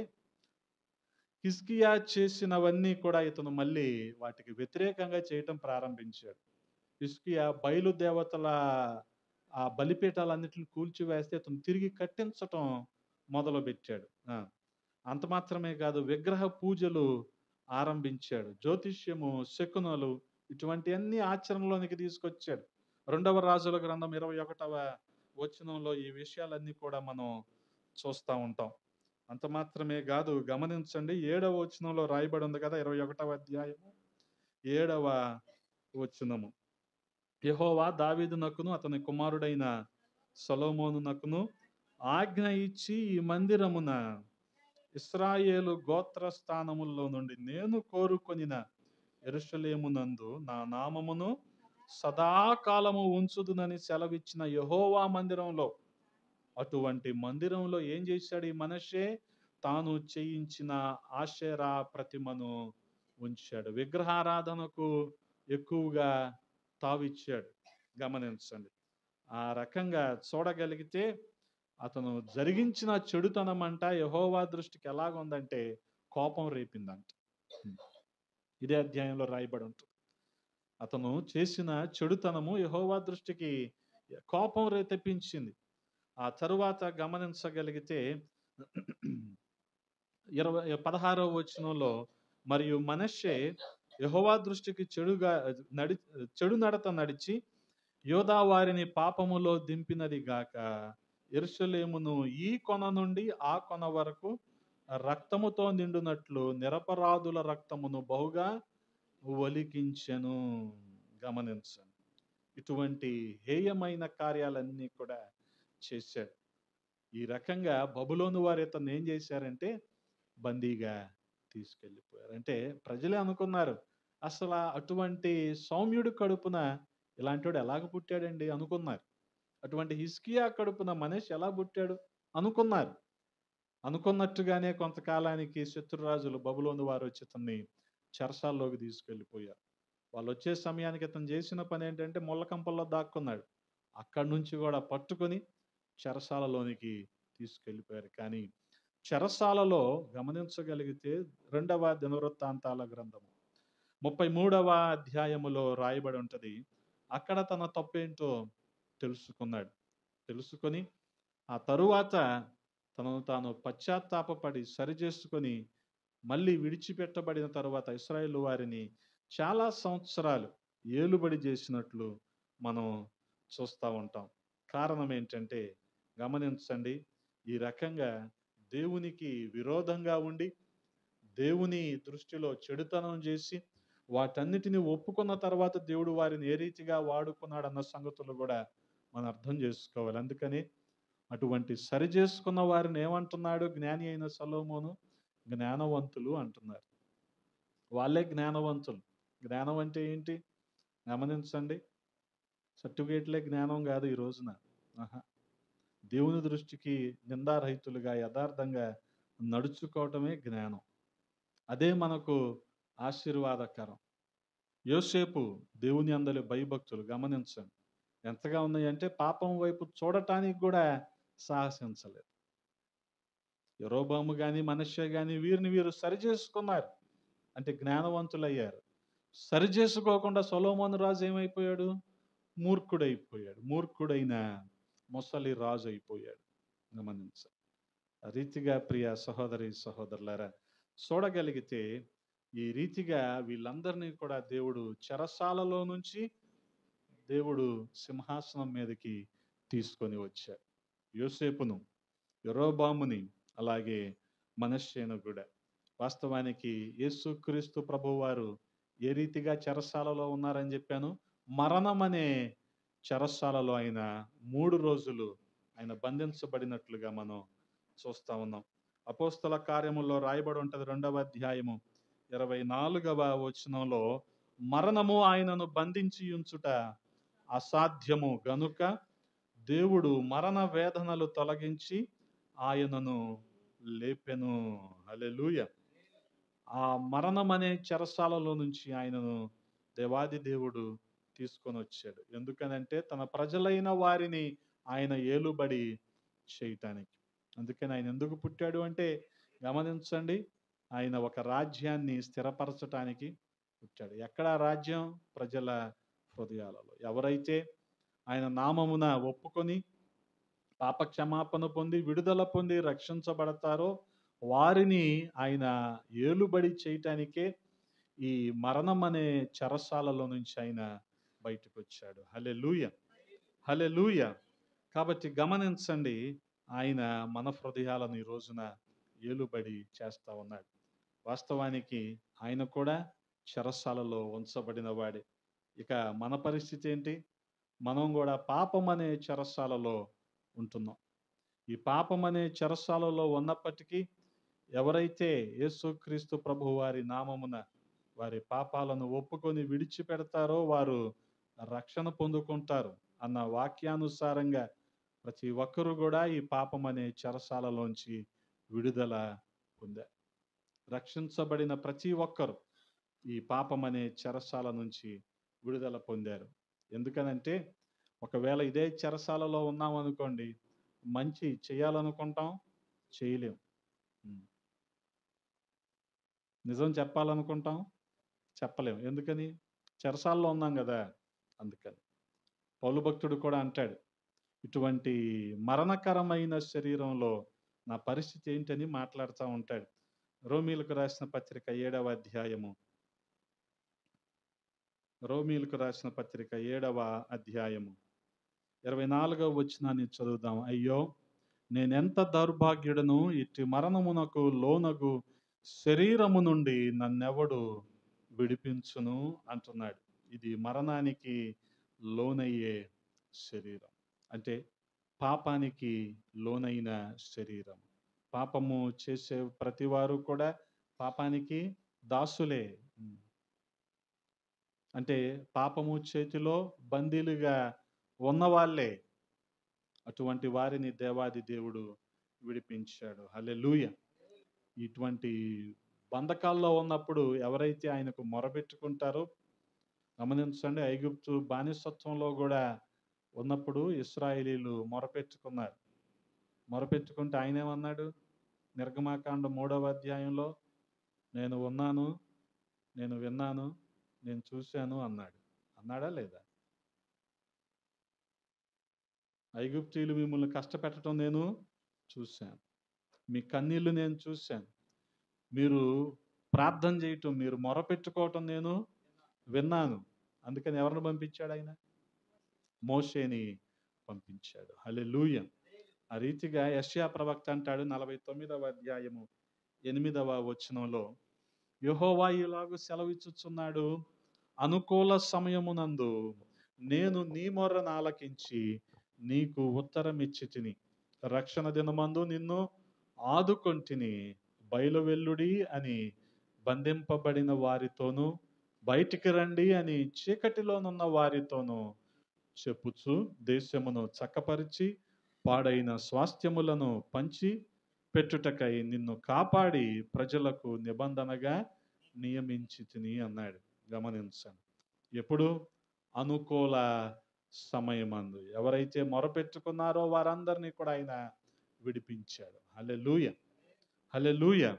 హిజ్కియా చేసినవన్నీ కూడా ఇతను మళ్ళీ వాటికి వ్యతిరేకంగా చేయటం ప్రారంభించాడు. హిజ్కియా బయలు దేవతల ఆ బలిపీఠాలన్నిటిని కూల్చివేస్తే ఇతను తిరిగి కట్టించటం మొదలుపెట్టాడు. అంత మాత్రమే కాదు, విగ్రహ పూజలు ఆరంభించాడు. జ్యోతిష్యము, శకునాలు ఇటువంటివన్నీ ఆచరణలోనికి తీసుకొచ్చాడు. 2వ రాజుల గ్రంథం 21వ వచనంలో ఈ విషయాలన్నీ కూడా మనం చూస్తా ఉంటాం. అంత మాత్రమే కాదు, గమనించండి 7వ వచనంలో రాయబడి ఉంది కదా, 21వ అధ్యాయము 7వ వచనము. యెహోవా దావీదునకును అతని కుమారుడైన సొలొమోనునకును ఆజ్ఞ ఇచ్చి ఈ మందిరమున ఇశ్రాయేలు గోత్ర స్థానముల్లో నుండి నేను కోరుకొనిన యెరూషలేమునందు నా నామమును సదాకాలము ఉంచుదునని సెలవిచ్చిన యెహోవా మందిరంలో, అటువంటి మందిరంలో ఏం చేశాడు ఈ మనష్షే? తాను చేయించిన ఆషేరా ప్రతిమను ఉంచాడు. విగ్రహారాధనకు ఎక్కువగా తావిచ్చాడు. గమనించండి. ఆ రకంగా చూడగలిగితే అతను జరిగించిన చెడుతనమంట యెహోవా దృష్టికి ఎలాగుందంటే కోపం రేపిందంట. ఇదే అధ్యాయంలో రాయబడి ఉంటుంది. అతను చేసిన చెడుతనము యెహోవా దృష్టికి కోపం తెప్పించింది. ఆ తరువాత గమనించగలిగితే 16వ వచనంలో, మరియు మనష్షే యెహోవా దృష్టికి చెడు నడత నడిచి యోధా వారిని పాపములో దింపినది గాక, యెరూషలేమును ఈ కొన నుండి ఆ కొన వరకు రక్తముతో నిండునట్లు నిరపరాధుల రక్తమును బహుగా ఒలికించెను. గమనించండి. ఇటువంటి హేయమైన కార్యాలన్నీ కూడా చేశాడు. ఈ రకంగా బబులోను వారు ఇతన్ని ఏం చేశారంటే బందీగా తీసుకెళ్ళిపోయారు. అంటే ప్రజలే అనుకున్నారు, అసలు అటువంటి సౌమ్యుడు కడుపున ఇలాంటివాడు ఎలాగ పుట్టాడండి అనుకున్నారు. అటువంటి హిజ్కియా కడుపున మనష్షే ఎలా పుట్టాడు అనుకున్నారు. అనుకున్నట్టుగానే కొంతకాలానికి శత్రురాజులు బబులోను వారు వచ్చి ఇతన్ని చెరసాల్లోకి తీసుకెళ్ళిపోయారు. వాళ్ళు వచ్చే సమయానికి ఇతను చేసిన పని ఏంటంటే ముళ్ళకంపల్లో దాక్కున్నాడు. అక్కడి నుంచి కూడా పట్టుకొని చెరసాలలోనికి తీసుకెళ్ళిపోయారు. కానీ చెరసాలలో గమనించగలిగితే 2వ దినవృత్తాంతాల గ్రంథము 33వ అధ్యాయములో రాయబడి ఉంటది. అక్కడ తన తప్పేంటో తెలుసుకున్నాడు. తెలుసుకొని ఆ తరువాత తనను తాను పశ్చాత్తాపపడి సరిచేసుకొని మళ్ళీ విడిచిపెట్టబడిన తరువాత ఇశ్రాయేలు వారిని చాలా సంవత్సరాలు ఏలుబడి చేసినట్లు మనం చూస్తూ ఉంటాం. కారణం ఏంటంటే గమనించండి, ఈ రకంగా దేవునికి విరోధంగా ఉండి దేవుని దృష్టిలో చెడుతనం చేసి వాటన్నిటిని ఒప్పుకున్న తర్వాత దేవుడు వారిని ఏ రీతిగా వాడుకున్నాడన్న సంగతులు కూడా మనం అర్థం చేసుకోవాలి. అందుకని అటువంటి సరి చేసుకున్న వారిని ఏమంటున్నాడు జ్ఞాని అయిన సొలొమోను? జ్ఞానవంతులు అంటున్నారు. వాళ్ళే జ్ఞానవంతులు. జ్ఞానం అంటే ఏంటి గమనించండి. సర్టిఫికేట్లే జ్ఞానం కాదు ఈ రోజున. ఆహా. దేవుని దృష్టికి నిందారహితులుగా యథార్థంగా నడుచుకోవటమే జ్ఞానం. అదే మనకు ఆశీర్వాదకరం. యోసేపు దేవుని అందలి భయభక్తులు గమనించండి ఎంతగా ఉన్నాయంటే పాపం వైపు చూడటానికి కూడా సాహసించలేదు. యరొబాము కానీ మనష్షే కానీ వీరు సరిచేసుకున్నారు, అంటే జ్ఞానవంతులయ్యారు. సరిచేసుకోకుండా సొలొమోను రాజు ఏమైపోయాడు? మూర్ఖుడైపోయాడు. మూర్ఖుడైన ముసలి రాజు అయిపోయాడు. గమనించాలి. ఆ రీతిగా ప్రియ సహోదరి సహోదరులారా చూడగలిగితే ఈ రీతిగా వీళ్ళందరినీ కూడా దేవుడు చెరసాలలో నుంచి దేవుడు సింహాసనం మీదకి తీసుకొని వచ్చాడు. యోసేపును, యరొబాముని, అలాగే మనష్షేను కూడా. వాస్తవానికి యేసుక్రీస్తు ప్రభువారు ఏ రీతిగా చెరసాలలో ఉన్నారని చెప్పాను? మరణం అనే చెరసాలలో ఆయన 3 రోజులు ఆయన బంధించబడినట్లుగా మనం చూస్తా ఉన్నాం. అపోస్తల కార్యముల్లో రాయబడి ఉంటది 2వ అధ్యాయము 24వ వచనంలో, మరణము ఆయనను బంధించి ఉంచుట అసాధ్యము గనుక దేవుడు మరణ వేదనలు తొలగించి ఆయనను లేపెను. హల్లెలూయా. ఆ మరణం అనే చెరసాలలో నుంచి ఆయనను దేవాది దేవుడు తీసుకొని వచ్చాడు. ఎందుకనంటే తన ప్రజలైన వారిని ఆయన ఏలుబడి చేయటానికి. అందుకని ఆయన ఎందుకు పుట్టాడు అంటే గమనించండి, ఆయన ఒక రాజ్యాన్ని స్థిరపరచటానికి పుట్టాడు. ఎక్కడ ఆ రాజ్యం? ప్రజల హృదయాలలో. ఎవరైతే ఆయన నామమున ఒప్పుకొని పాప క్షమాపణ పొంది విడుదల పొంది రక్షించబడతారో వారిని ఆయన ఏలుబడి చేయటానికే ఈ మరణం అనే చెరసాలలో నుంచి ఆయన బయటకు వచ్చాడు. హల్లెలూయా, హల్లెలూయా. కాబట్టి గమనించండి, ఆయన మన హృదయాలను ఈ రోజున ఏలుబడి చేస్తా ఉన్నాడు. వాస్తవానికి ఆయన కూడా చెరసాలలో ఉంచబడిన వాడే. ఇక మన పరిస్థితి ఏంటి? మనం కూడా పాపం అనే చెరసాలలో ఉంటున్నాం. ఈ పాపం అనే చెరసాలలో ఉన్నప్పటికీ ఎవరైతే యేసుక్రీస్తు ప్రభు వారి నామమున వారి పాపాలను ఒప్పుకొని విడిచిపెడతారో వారు రక్షణ పొందుకుంటారు అన్న వాక్యానుసారంగా ప్రతి ఒక్కరు కూడా ఈ పాపం అనే చెరసాలలోంచి విడుదల పొందారు. రక్షించబడిన ప్రతి ఒక్కరు ఈ పాపం అనే చెరసాల నుంచి విడుదల పొందారు. ఎందుకనంటే ఒకవేళ ఇదే చెరసాలలో ఉన్నాం అనుకోండి, మంచి చేయాలనుకుంటాం, చేయలేం. నిజం చెప్పాలనుకుంటాం, చెప్పలేం. ఎందుకని? చెరసాల్లో ఉన్నాం కదా. అందుకని పౌలు భక్తుడు కూడా అంటాడు, ఇటువంటి మరణకరమైన శరీరంలో నా పరిస్థితి ఏంటని మాట్లాడుతూ ఉంటాడు. రోమీలకు రాసిన పత్రిక 7వ అధ్యాయము, రోమీలకు రాసిన పత్రిక 7వ అధ్యాయము 24వ వచనాన్ని చదువుదాం. అయ్యో, నేనెంత దౌర్భాగ్యుడను, ఇట్టి మరణమునకు లోనగు శరీరము నుండి నన్నెవడు విడిపించును అంటున్నాడు. ఇది మరణానికి లోనయ్యే శరీరం, అంటే పాపానికి లోనైన శరీరం. పాపము చేసే ప్రతి వారు కూడా పాపానికి దాసులే. అంటే పాపము చేతిలో బందీలుగా ఉన్నవాళ్ళే. అటువంటి వారిని దేవాది దేవుడు విడిపించాడు. హల్లెలూయా. ఇటువంటి బంధకాల్లో ఉన్నప్పుడు ఎవరైతే ఆయనకు మొరపెట్టుకుంటారో, గమనించండి, ఐగుప్తు బానిసత్వంలో కూడా ఉన్నప్పుడు ఇశ్రాయేలీలు మొరపెట్టుకున్నారు. మొరపెట్టుకుంటే ఆయన ఏమన్నాడు? నిర్గమాకాండం 3వ అధ్యాయంలో, నేను ఉన్నాను, నేను విన్నాను, నేను చూశాను అన్నాడు. అన్నాడా లేదా? ఐగుప్తీయులు మిమ్మల్ని కష్టపెట్టడం నేను చూశాను, మీ కన్నీళ్లు నేను చూశాను, మీరు ప్రార్థన చేయటం, మీరు మొరపెట్టుకోవటం నేను విన్నాను. అందుకని ఎవరిని పంపించాడు ఆయన? మోషేని పంపించాడు. హల్లెలూయా. ఆ రీతిగా యెషయా ప్రవక్త అంటాడు 49వ అధ్యాయము 8వ వచనంలో, యెహోవా ఇలాగు సెలవిచ్చుచున్నాడు, అనుకూల సమయమునందు నేను నీ మొర్రను ఆలకించి నీకు ఉత్తరం ఇచ్చి తిని, రక్షణ దినమందు నిన్ను ఆదుకొంటిని. బయలువెల్లుడి అని బంధింపబడిన వారితోనూ, బయటికి రండి అని చీకటిలోనున్న వారితోనూ చెప్పుచు దేశమును చక్కపరిచి పాడైన స్వాస్థ్యములను పంచి పెట్టుటకై నిన్ను కాపాడి ప్రజలకు నిబంధనగా నియమించి తిని అన్నాడు. గమనించండి, ఎప్పుడు? అనుకూల సమయమందు ఎవరైతే మొరపెట్టుకున్నారో వారందరినీ కూడా ఆయన విడిపించాడు. హల్లెలూయా, హల్లెలూయా.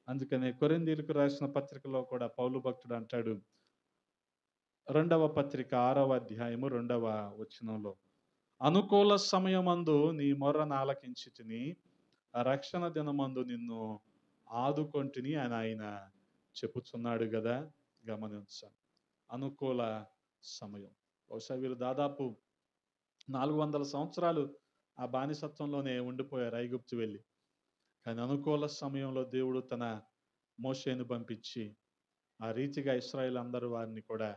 అందుకనే కొరింథీయులకు రాసిన పత్రికలో కూడా పౌలు భక్తుడు అంటాడు, 2వ పత్రిక 6వ అధ్యాయము 2వ వచనంలో, అనుకూల సమయమందు నీ మొర్రను ఆలకించి తిని, రక్షణ దినమందు నిన్ను ఆదుకొంటిని అని ఆయన చెప్పుచున్నాడు కదా. గమనించండి, అనుకూల సమయం. బహుశా వీరు దాదాపు 400 సంవత్సరాలు ఆ బానిసత్వంలోనే ఉండిపోయారు ఐగుప్తు వెళ్ళి. కానీ అనుకూల సమయంలో దేవుడు తన మోషేను పంపించి ఆ రీతిగా ఇశ్రాయేలు అందరూ వారిని కూడా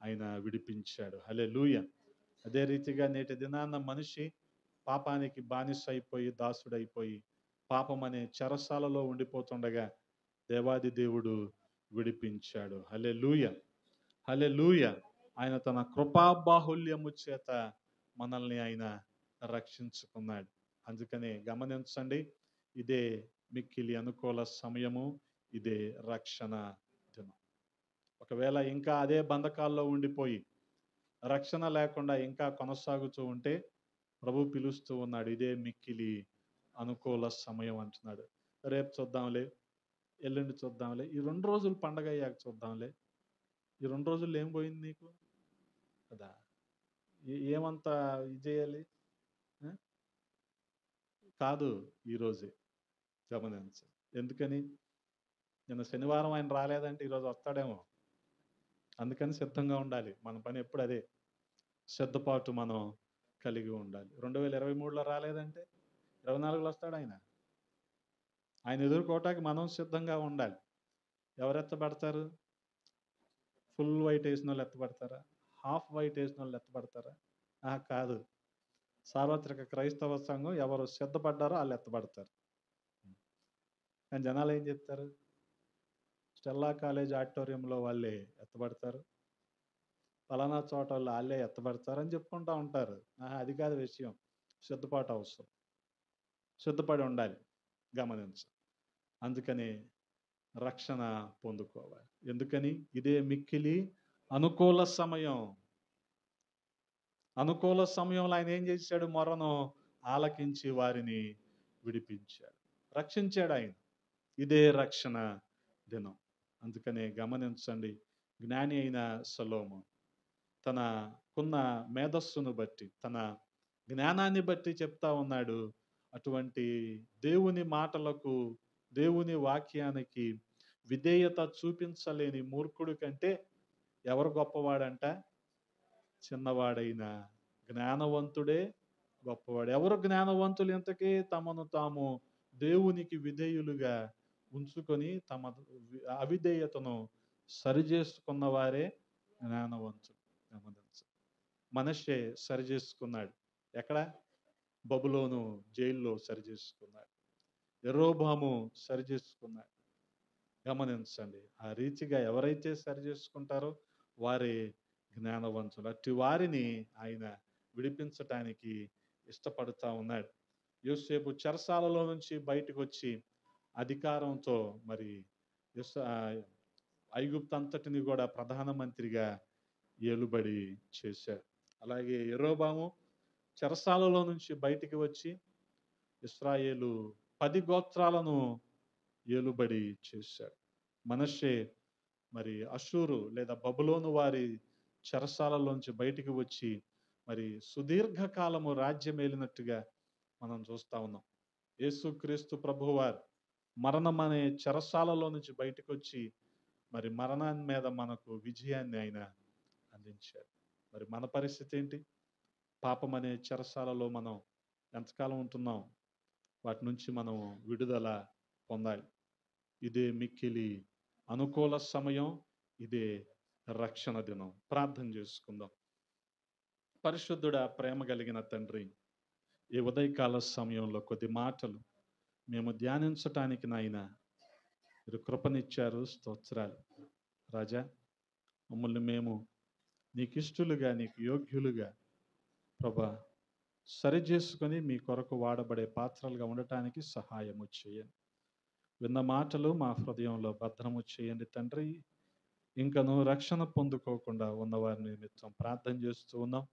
ఆయన విడిపించాడు. హల్లెలూయా. అదే రీతిగా నేటి దినాన్న మనిషి పాపానికి బానిస అయిపోయి, దాసుడైపోయి, పాపం అనే చెరసాలలో ఉండిపోతుండగా దేవాది దేవుడు విడిపించాడు. హల్లెలూయా. హల్లెలూయా. ఆయన తన కృపాబాహుల్యము చేత మనల్ని ఆయన రక్షించుకున్నాడు. అందుకనే గమనించండి, ఇదే మిక్కిలి అనుకూల సమయము, ఇదే రక్షణ దినం. ఒకవేళ ఇంకా అదే బంధకాల్లో ఉండిపోయి రక్షణ లేకుండా ఇంకా కొనసాగుతూ ఉంటే ప్రభు పిలుస్తూ ఉన్నాడు, ఇదే మిక్కిలి అనుకూల సమయం అంటున్నాడు. రేపు చూద్దాంలే, ఎల్లుండి చూద్దాంలే, ఈ 2 రోజులు పండగ అయ్యాక చూద్దాంలే. ఈ 2 రోజుల్లో ఏం పోయింది నీకు కదా? ఏమంత ఇది చేయాలి? ఆ? కాదు, ఈరోజే గమనించు. ఎందుకని? నిన్న శనివారం ఆయన రాలేదంటే ఈరోజు వస్తాడేమో. అందుకని సిద్ధంగా ఉండాలి. మన పని ఎప్పుడు అదే. సిద్ధపాటు మనం కలిగి ఉండాలి. 2023లో రాలేదంటే 24లో వస్తాడు ఆయన. ఆయన ఎదుర్కోవటానికి మనం సిద్ధంగా ఉండాలి. ఎవరు ఎత్తబడతారు? ఫుల్ వైట్ వేసిన వాళ్ళు ఎత్తబడతారా? హాఫ్ వైట్ వేసిన వాళ్ళు ఎత్తబడతారా? కాదు. సార్వత్రిక క్రైస్తవ సంఘం ఎవరు సిద్ధపడ్డారో వాళ్ళు ఎత్తబడతారు. కానీ జనాలు ఏం చెప్తారు? స్టెల్లా కాలేజ్ ఆడిటోరియంలో వాళ్ళే ఎత్తబడతారు, ఫలానా చోట వాళ్ళే ఎత్తబడతారు అని చెప్పుకుంటూ ఉంటారు. అది కాదు విషయం. సిద్ధపాటు అవసరం. సిద్ధపడి ఉండాలి. గమనించు. అందుకని రక్షణ పొందుకోవాలి. ఎందుకని? ఇదే మిక్కిలి అనుకూల సమయం. అనుకూల సమయంలో ఆయన ఏం చేశాడు? మొరను ఆలకించి వారిని విడిపించాడు, రక్షించాడు ఆయన. ఇదే రక్షణ దినం. అందుకనే గమనించండి, జ్ఞాని అయిన సొలొమోను తనకున్న మేధస్సును బట్టి, తన జ్ఞానాన్ని బట్టి చెప్తా ఉన్నాడు, అటువంటి దేవుని మాటలకు, దేవుని వాక్యానికి విధేయత చూపించలేని మూర్ఖుడి కంటే ఎవరు గొప్పవాడంట? చిన్నవాడైన జ్ఞానవంతుడే గొప్పవాడు. ఎవరు జ్ఞానవంతులు? ఇంతకీ తమను తాము దేవునికి విధేయులుగా ఉంచుకొని తమ అవిధేయతను సరిచేసుకున్న వారే జ్ఞానవంతులు. గమనించు. మనష్షే సరిచేసుకున్నాడు. ఎక్కడ? బబులోను జైల్లో సరిచేసుకున్నాడు. యెరోబాము సరిచేసుకున్నాడు. గమనించండి. ఆ రీతిగా ఎవరైతే సరిచేసుకుంటారో వారే జ్ఞానవంతులు. అట్టి వారిని ఆయన విడిపించటానికి ఇష్టపడుతూ ఉన్నాడు. యోసేపు చెరసాలలో నుంచి బయటకు వచ్చి అధికారంతో మరి ఐగుప్తు అంతటిని కూడా ప్రధానమంత్రిగా ఏలుబడి చేశాడు. అలాగే యెరోబాము చెరసాలలో నుంచి బయటికి వచ్చి ఇశ్రాయేలు 10 గోత్రాలను ఏలుబడి చేశాడు. మనష్షే మరి అషూరు లేదా బబులోను వారి చెరసాలలోంచి బయటికి వచ్చి మరి సుదీర్ఘకాలము రాజ్యం ఏలినట్టుగా మనం చూస్తా ఉన్నాం. యేసుక్రీస్తు ప్రభువారు మరణం అనే చెరసాలలో నుంచి బయటకు వచ్చి మరి మరణాన్ని మీద మనకు విజయాన్ని ఆయన అందించాడు. మరి మన పరిస్థితి ఏంటి? పాపం అనే చెరసాలలో మనం ఎంతకాలం ఉంటున్నాం? వాటి నుంచి మనం విడుదల పొందాలి. ఇదే మిక్కిలి అనుకూల సమయం, ఇదే రక్షణ దినం. ప్రార్థన చేసుకుందాం. పరిశుద్ధుడా, ప్రేమ కలిగిన తండ్రి, ఈ ఉదయకాల సమయంలో కొద్ది మాటలు మేము ధ్యానించటానికి నాయన మీరు కృపనిచ్చారు. స్తోత్రాలు రాజా. మమ్మల్ని మేము నీకు ఇష్టలుగా, నీకు యోగ్యులుగా ప్రభా సరిచేసుకొని మీ కొరకు వాడబడే పాత్రలుగా ఉండటానికి సహాయము చేయండి. విన్న మాటలు మా హృదయంలో భద్రము చేయండి తండ్రి. ఇంకను రక్షణ పొందుకోకుండా ఉన్నవారి నిమిత్తం ప్రార్థన చేస్తూ ఉన్నాం.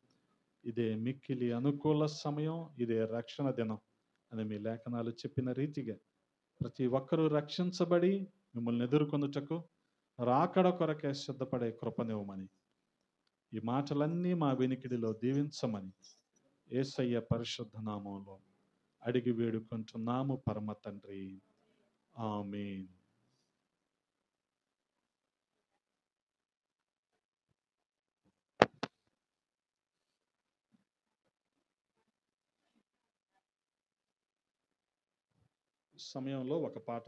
ఇదే మిక్కిలి అనుకూల సమయం, ఇదే రక్షణ దినం అని మీ లేఖనాలు చెప్పిన రీతిగా ప్రతి ఒక్కరూ రక్షించబడి మిమ్మల్ని ఎదుర్కొనుటకు రాకడ కొరకే సిద్ధపడే కృపనివ్వమని, ఈ మాటలన్నీ మా వెనికిడిలో దీవించమని యేసయ్య పరిశుద్ధ నామంలో అడిగి వేడుకుంటున్నాము పరమ తండ్రి. ఆమేన్. సమయంలో ఒక పాట